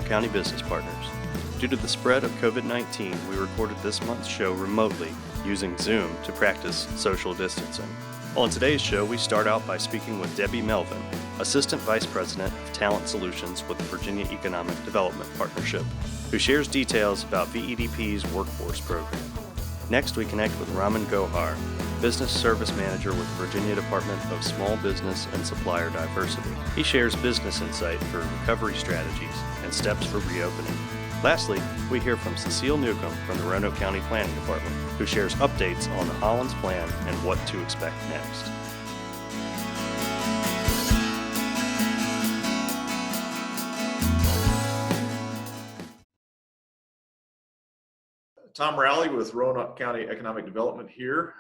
County Business Partners. Due to the spread of COVID-19, we recorded this month's show remotely using Zoom to practice social distancing. On today's show, we start out by speaking with Debbie Melvin, Assistant Vice President of Talent Solutions with the Virginia Economic Development Partnership, who shares details about VEDP's workforce program. Next, we connect with Raman, Business Service Manager with the Virginia Department of Small Business and Supplier Diversity. He shares business insight for recovery strategies and steps for reopening. Lastly, we hear from Cecile Newcomb from the Roanoke County Planning Department, who shares updates on the Hollins Plan and what to expect next. Tom Rowley with Roanoke County Economic Development here,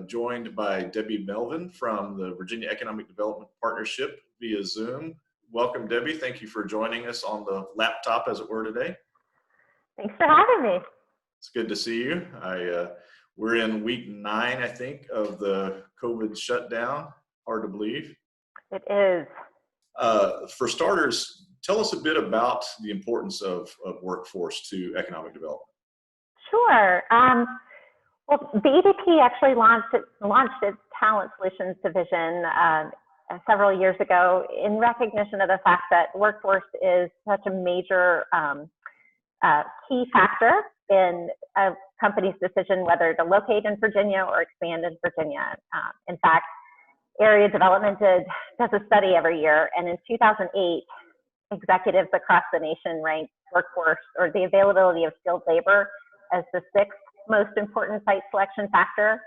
joined by Debbie Melvin from the Virginia Economic Development Partnership via Zoom. Welcome, Debbie. Thank you for joining us on the laptop, as it were, today. Thanks for having me. It's good to see you. We're in week 9, I think, of the COVID shutdown. Hard to believe. It is. For starters, tell us a bit about the importance of workforce to economic development. Sure. Well, VEDP actually launched its Talent Solutions division several years ago in recognition of the fact that workforce is such a major key factor in a company's decision whether to locate in Virginia or expand in Virginia. In fact, Area Development does a study every year, and in 2008, executives across the nation ranked workforce or the availability of skilled labor as the 6th most important site selection factor.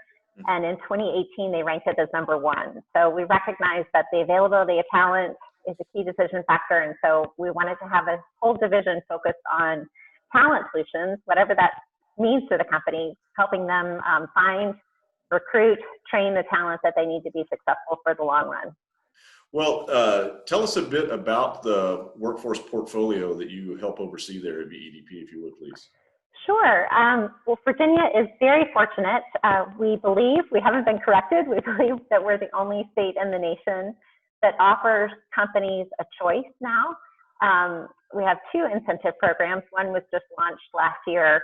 And in 2018, they ranked it as number 1. So we recognize that the availability of talent is a key decision factor. And so we wanted to have a whole division focused on talent solutions, whatever that means to the company, helping them find, recruit, train the talent that they need to be successful for the long run. Well, tell us a bit about the workforce portfolio that you help oversee there at VEDP, if you would, please. Sure. Well, Virginia is very fortunate. We believe, we haven't been corrected, we believe that we're the only state in the nation that offers companies a choice now. We have 2 incentive programs. One was just launched last year.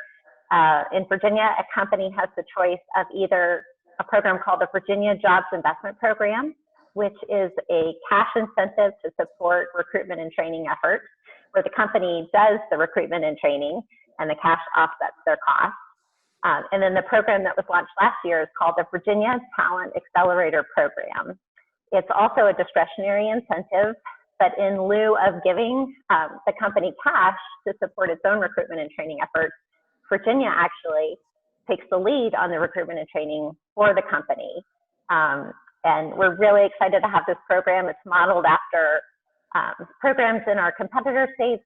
In Virginia, a company has the choice of either a program called the Virginia Jobs Investment Program, which is a cash incentive to support recruitment and training efforts, where the company does the recruitment and training and the cash offsets their costs. And then the program that was launched last year is called the Virginia Talent Accelerator Program. It's also a discretionary incentive, but in lieu of giving the company cash to support its own recruitment and training efforts, Virginia actually takes the lead on the recruitment and training for the company. And we're really excited to have this program. It's modeled after programs in our competitor states.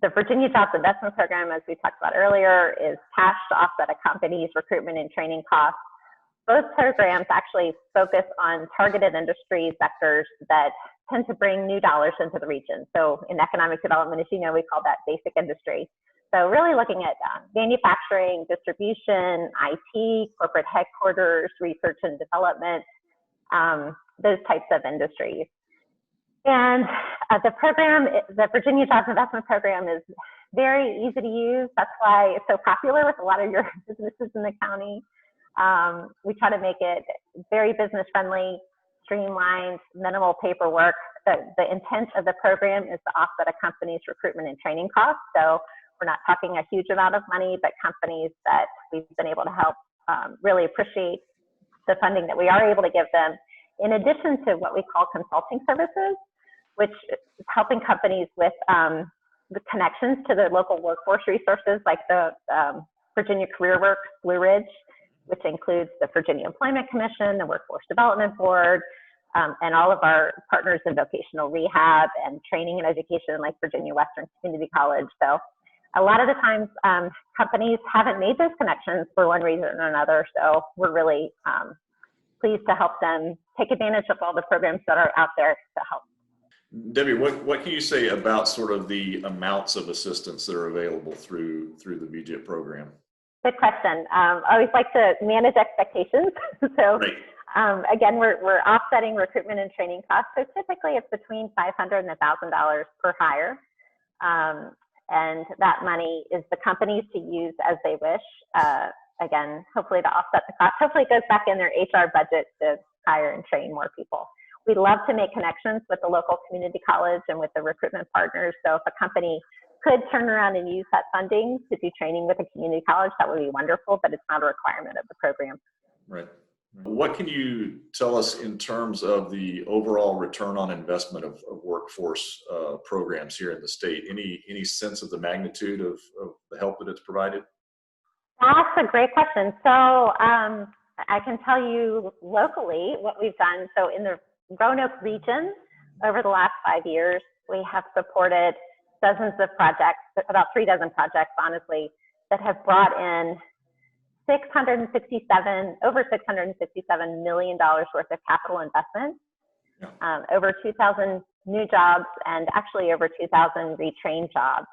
The Virginia Jobs Investment Program, as we talked about earlier, is cash to offset a company's recruitment and training costs. Both programs actually focus on targeted industry sectors that tend to bring new dollars into the region. So in economic development, as you know, we call that basic industry. So really looking at manufacturing, distribution, IT, corporate headquarters, research and development, those types of industries. And the program, the Virginia Jobs Investment Program, is very easy to use. That's why it's so popular with a lot of your businesses in the county. We try to make it very business friendly, streamlined, minimal paperwork. The intent of the program is to offset a company's recruitment and training costs. So we're not talking a huge amount of money, but companies that we've been able to help really appreciate the funding that we are able to give them, in addition to what we call consulting services, which is helping companies with the connections to the local workforce resources, like the Virginia Career Works Blue Ridge, which includes the Virginia Employment Commission, the Workforce Development Board, and all of our partners in vocational rehab and training and education, like Virginia Western Community College. So a lot of the times, companies haven't made those connections for one reason or another. So we're really pleased to help them take advantage of all the programs that are out there to help. Debbie, what can you say about sort of the amounts of assistance that are available through the VJIP program? Good question. I always like to manage expectations. So again, we're offsetting recruitment and training costs. So typically it's between $500 and $1,000 per hire. And that money is the companies to use as they wish. Again, hopefully to offset the cost. Hopefully it goes back in their HR budget to hire and train more people. We love to make connections with the local community college and with the recruitment partners. So if a company could turn around and use that funding to do training with a community college, that would be wonderful, but it's not a requirement of the program. Right. What can you tell us in terms of the overall return on investment of workforce programs here in the state? Any sense of the magnitude of the help that it's provided? That's a great question. So I can tell you locally what we've done. So in the Roanoke region, over the last 5 years, we have supported dozens of projects, about 3 dozen projects, honestly, that have brought in over $667 million worth of capital investment, over 2,000 new jobs, and actually over 2,000 retrained jobs.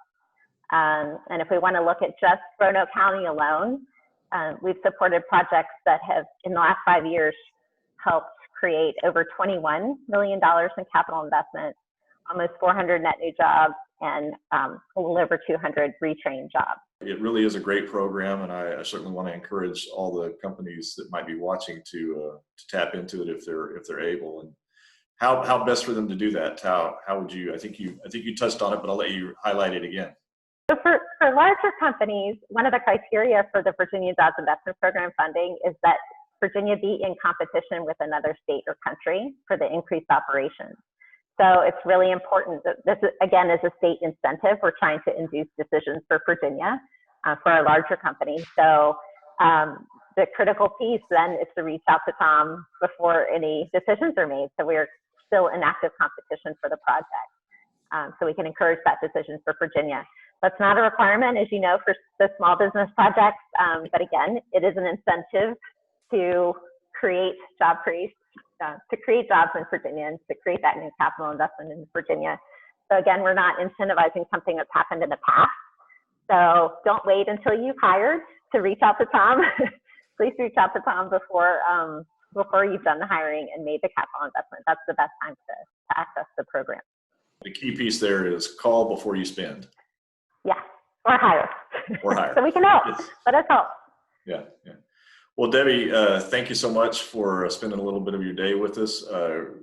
And if we want to look at just Roanoke County alone, we've supported projects that have, in the last 5 years, helped create over $21 million in capital investment, almost 400 net new jobs, and a little over 200 retrained jobs. It really is a great program, and I certainly want to encourage all the companies that might be watching to tap into it if they're able. And how best for them to do that? How would you? I think you touched on it, but I'll let you highlight it again. So for larger companies, one of the criteria for the Virginia Jobs Investment Program funding is that Virginia be in competition with another state or country for the increased operations. So it's really important that this, again, is a state incentive. We're trying to induce decisions for Virginia for our larger companies. So the critical piece then is to reach out to Tom before any decisions are made. So we're still in active competition for the project. So we can encourage that decision for Virginia. That's not a requirement, as you know, for the small business projects. But again, it is an incentive to create jobs in Virginia and to create that new capital investment in Virginia. So again, we're not incentivizing something that's happened in the past. So don't wait until you've hired to reach out to Tom. Please reach out to Tom before you've done the hiring and made the capital investment. That's the best time to access the program. The key piece there is call before you spend. Yeah, or hire. Or hire. So we can help. Yes. Let us help. Yeah. Well, Debbie, thank you so much for spending a little bit of your day with us.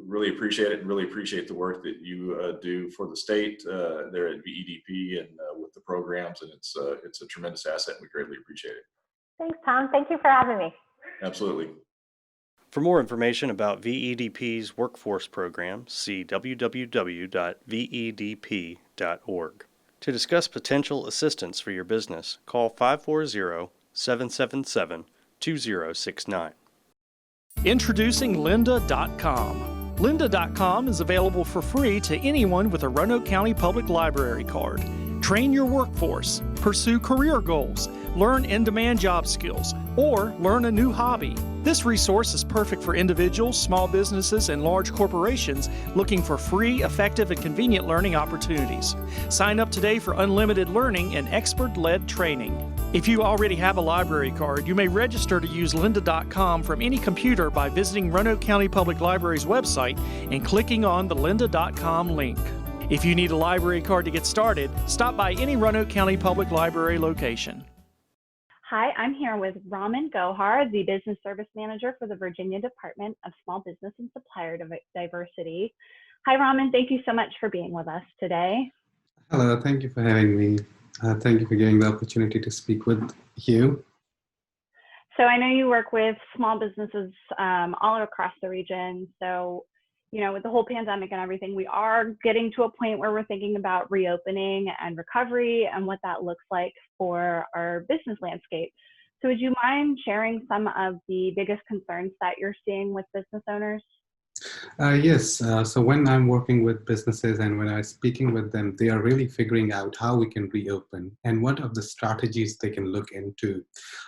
Really appreciate it, and really appreciate the work that you do for the state there at VEDP and with the programs. And it's a tremendous asset. We greatly appreciate it. Thanks, Tom. Thank you for having me. Absolutely. For more information about VEDP's workforce program, see www.vedp.org. To discuss potential assistance for your business, call 540-777-2069. Introducing Lynda.com. Lynda.com is available for free to anyone with a Roanoke County Public Library card. Train your workforce, pursue career goals, learn in-demand job skills, or learn a new hobby. This resource is perfect for individuals, small businesses, and large corporations looking for free, effective, and convenient learning opportunities. Sign up today for unlimited learning and expert-led training. If you already have a library card, you may register to use Lynda.com from any computer by visiting Roanoke County Public Library's website and clicking on the Lynda.com link. If you need a library card to get started, stop by any Roanoke County Public Library location. Hi, I'm here with Raman, the Business Service Manager for the Virginia Department of Small Business and Supplier Diversity. Hi, Raman. Thank you so much for being with us today. Hello. Thank you for having me. Thank you for giving the opportunity to speak with you. So I know you work with small businesses all across the region. So, with the whole pandemic and everything, we are getting to a point where we're thinking about reopening and recovery and what that looks like for our business landscape. So would you mind sharing some of the biggest concerns that you're seeing with business owners? Yes. So when I'm working with businesses and when I'm speaking with them, they are really figuring out how we can reopen and what of the strategies they can look into.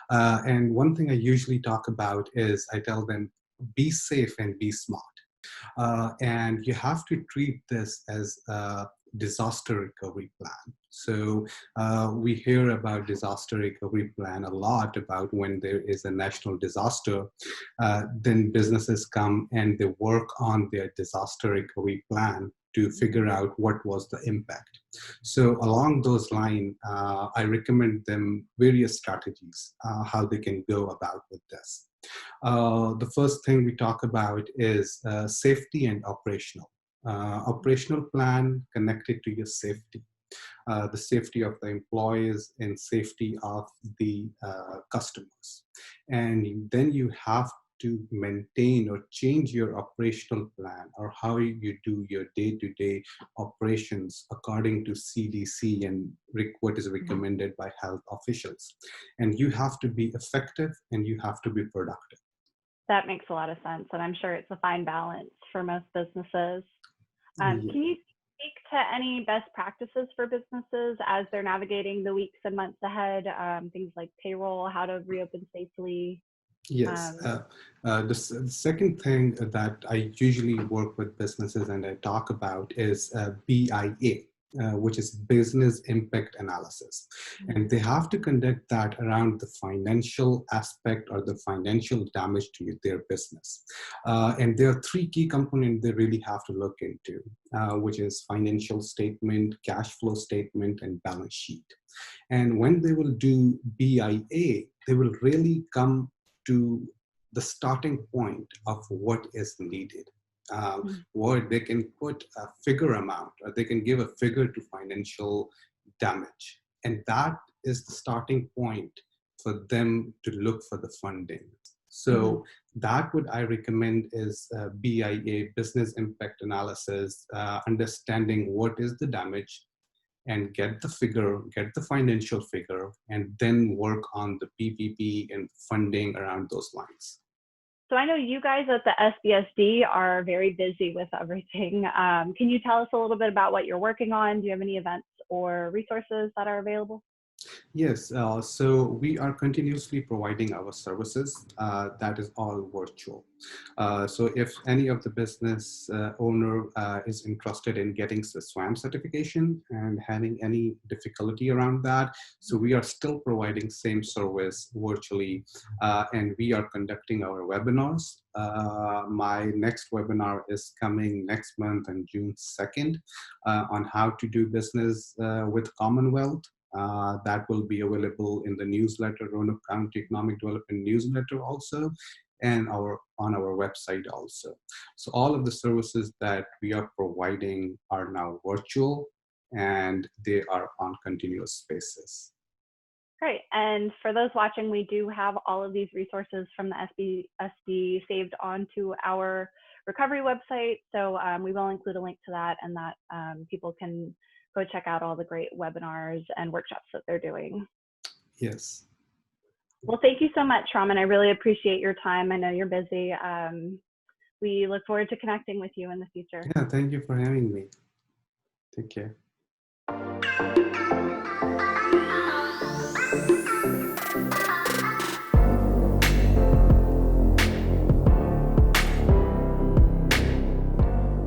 And one thing I usually talk about is I tell them, be safe and be smart. And you have to treat this as a disaster recovery plan. So we hear about disaster recovery plan a lot about when there is a national disaster, then businesses come and they work on their disaster recovery plan. to figure out what was the impact. So along those lines, I recommend them various strategies, how they can go about with this. The first thing we talk about is safety and operational. Operational plan connected to your safety. The safety of the employees and safety of the customers. And then you have to maintain or change your operational plan or how you do your day-to-day operations according to CDC and what is recommended by health officials. And you have to be effective and you have to be productive. That makes a lot of sense. And I'm sure it's a fine balance for most businesses. Can you speak to any best practices for businesses as they're navigating the weeks and months ahead? Things like payroll, how to reopen safely? Yes. The second thing that I usually work with businesses and I talk about is BIA, which is Business Impact Analysis. And they have to conduct that around the financial aspect or the financial damage to their business. And there are three key components they really have to look into, which is financial statement, cash flow statement, and balance sheet. And when they will do BIA, they will really come to the starting point of what is needed. Or they can put a figure amount, or they can give a figure to financial damage. And that is the starting point for them to look for the funding. So that what I recommend is BIA, Business Impact Analysis, understanding what is the damage, and get the figure, get the financial figure, and then work on the PPP and funding around those lines. So I know you guys at the SBSD are very busy with everything. Can you tell us a little bit about what you're working on? Do you have any events or resources that are available? Yes, so we are continuously providing our services. That is all virtual. So if any of the business owner is interested in getting the SWAM certification and having any difficulty around that, so we are still providing same service virtually, and we are conducting our webinars. My next webinar is coming next month on June 2nd on how to do business with Commonwealth. That will be available in the newsletter, Roanoke County Economic Development newsletter also, and on our website also. So all of the services that we are providing are now virtual and they are on continuous basis. Great. And for those watching, we do have all of these resources from the SBSD saved onto our recovery website. So we will include a link to that, and that people can go check out all the great webinars and workshops that they're doing. Yes. Well, thank you so much, Raman. I really appreciate your time. I know you're busy. We look forward to connecting with you in the future. Yeah, thank you for having me. Take care.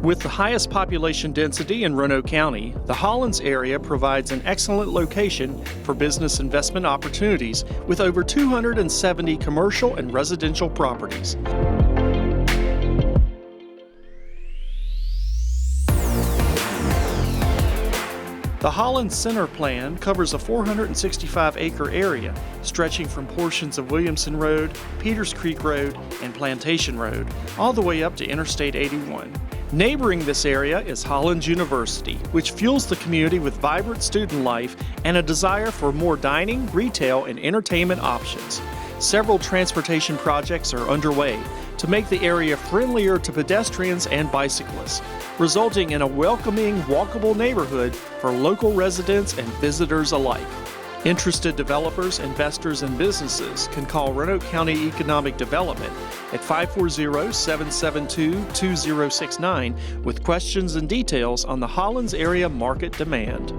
With the highest population density in Roanoke County, the Hollins area provides an excellent location for business investment opportunities with over 270 commercial and residential properties. The Hollins Center Plan covers a 465-acre area stretching from portions of Williamson Road, Peters Creek Road, and Plantation Road, all the way up to Interstate 81. Neighboring this area is Holland University, which fuels the community with vibrant student life and a desire for more dining, retail, and entertainment options. Several transportation projects are underway to make the area friendlier to pedestrians and bicyclists, resulting in a welcoming, walkable neighborhood for local residents and visitors alike. Interested developers, investors, and businesses can call Roanoke County Economic Development at 540-772-2069 with questions and details on the Hollins area market demand.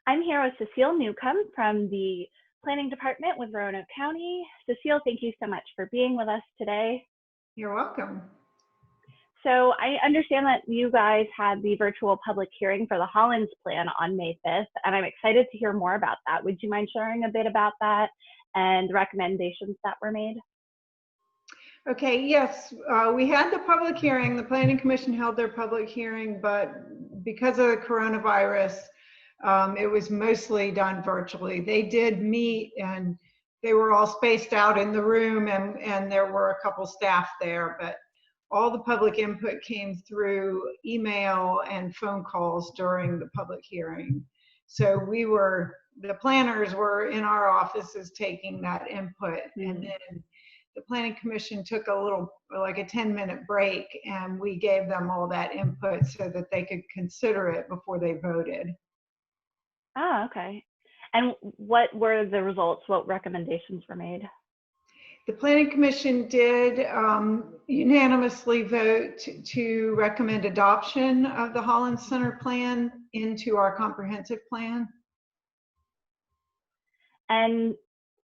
I'm here with Cecile Newcomb from the Planning Department with Roanoke County. Cecile, thank you so much for being with us today. You're welcome. So I understand that you guys had the virtual public hearing for the Hollins Plan on May 5th, and I'm excited to hear more about that. Would you mind sharing a bit about that and the recommendations that were made? Okay, yes, we had the public hearing. The Planning Commission held their public hearing, but because of the coronavirus, it was mostly done virtually. They did meet and they were all spaced out in the room, and there were a couple staff there, but all the public input came through email and phone calls during the public hearing. So the planners were in our offices taking that input, and then the Planning Commission took like a 10-minute break, and we gave them all that input so that they could consider it before they voted. Oh, okay. And what were the results? What recommendations were made? The Planning Commission did unanimously vote to recommend adoption of the Hollins Center plan into our comprehensive plan. And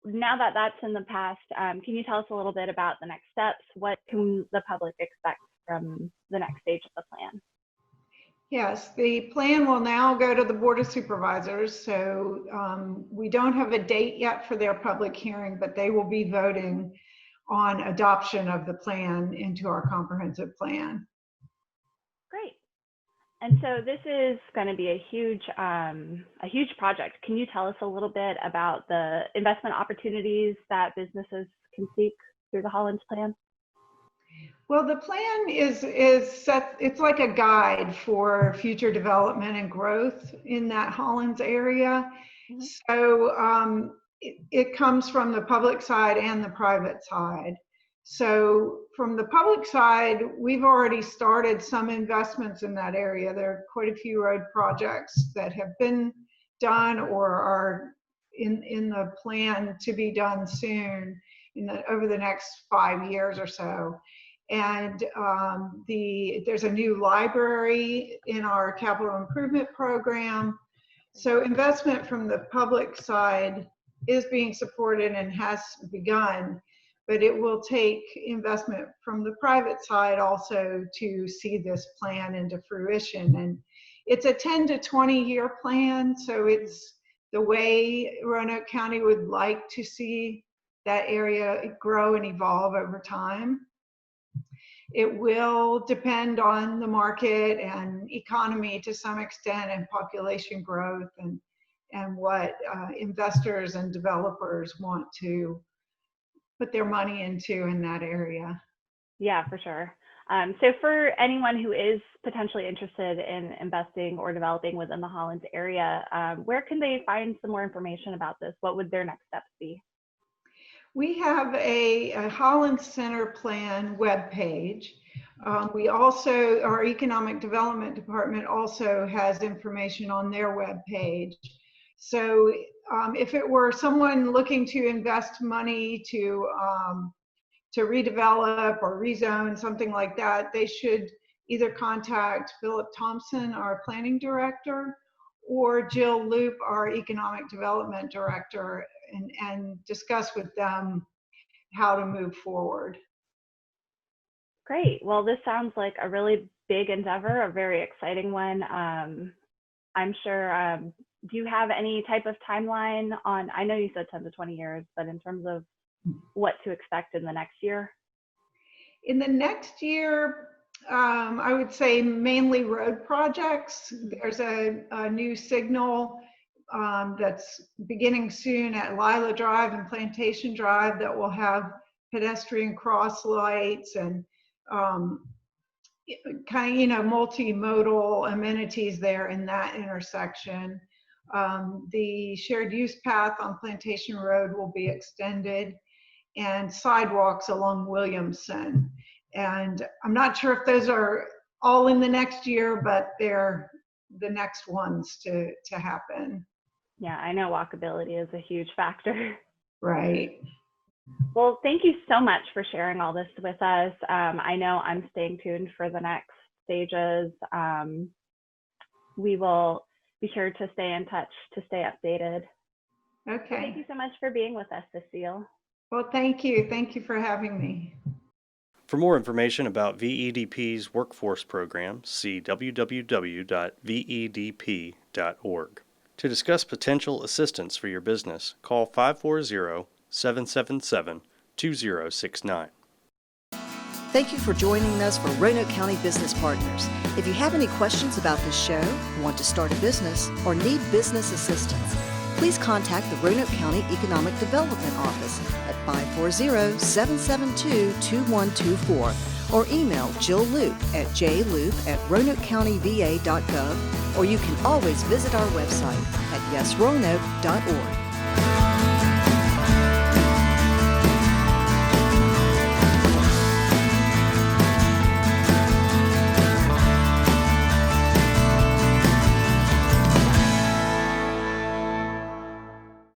now that that's in the past, can you tell us a little bit about the next steps? What can the public expect from the next stage of the plan? Yes, the plan will now go to the Board of Supervisors. So we don't have a date yet for their public hearing, but they will be voting on adoption of the plan into our comprehensive plan. Great. And so this is going to be a huge project. Can you tell us a little bit about the investment opportunities that businesses can seek through the Hollins Plan? Well, the plan is set, it's like a guide for future development and growth in that Hollins area. Mm-hmm. So it comes from the public side and the private side. So from the public side, we've already started some investments in that area. There are quite a few road projects that have been done or are in the plan to be done soon over the next 5 years or so. And there's a new library in our capital improvement program. So investment from the public side is being supported and has begun, but it will take investment from the private side also to see this plan into fruition. And it's a 10 to 20 year plan. So it's the way Roanoke County would like to see that area grow and evolve over time. It will depend on the market and economy to some extent, and population growth, and what investors and developers want to put their money into in that area. Yeah, for sure. So for anyone who is potentially interested in investing or developing within the Hollins area, where can they find some more information about this? What would their next steps be? We have a Hollins Center Plan webpage. We also, our Economic Development Department also has information on their webpage. So if it were someone looking to invest money to redevelop or rezone, something like that, they should either contact Philip Thompson, our planning director, or Jill Loop, our economic development director, and discuss with them how to move forward. Great. Well, this sounds like a really big endeavor, a very exciting one. I'm sure, do you have any type of timeline on, I know you said 10 to 20 years, but in terms of what to expect in the next year? In the next year, I would say mainly road projects. There's a new signal that's beginning soon at Lila Drive and Plantation Drive that will have pedestrian cross lights and kind of, multimodal amenities there in that intersection. The shared use path on Plantation Road will be extended, and sidewalks along Williamson. And I'm not sure if those are all in the next year, but they're the next ones to happen. Yeah, I know walkability is a huge factor. Right. Well, thank you so much for sharing all this with us. I know I'm staying tuned for the next stages. We will be sure to stay in touch to stay updated. Okay. So thank you so much for being with us, Cecile. Well, thank you. Thank you for having me. For more information about VEDP's workforce program, see www.vedp.org. To discuss potential assistance for your business, call 540-777-2069. Thank you for joining us for Roanoke County Business Partners. If you have any questions about this show, want to start a business, or need business assistance, please contact the Roanoke County Economic Development Office at 540-772-2124 or email Jill Loop at jloop@roanokecountyva.gov, or you can always visit our website at yesroanoke.org.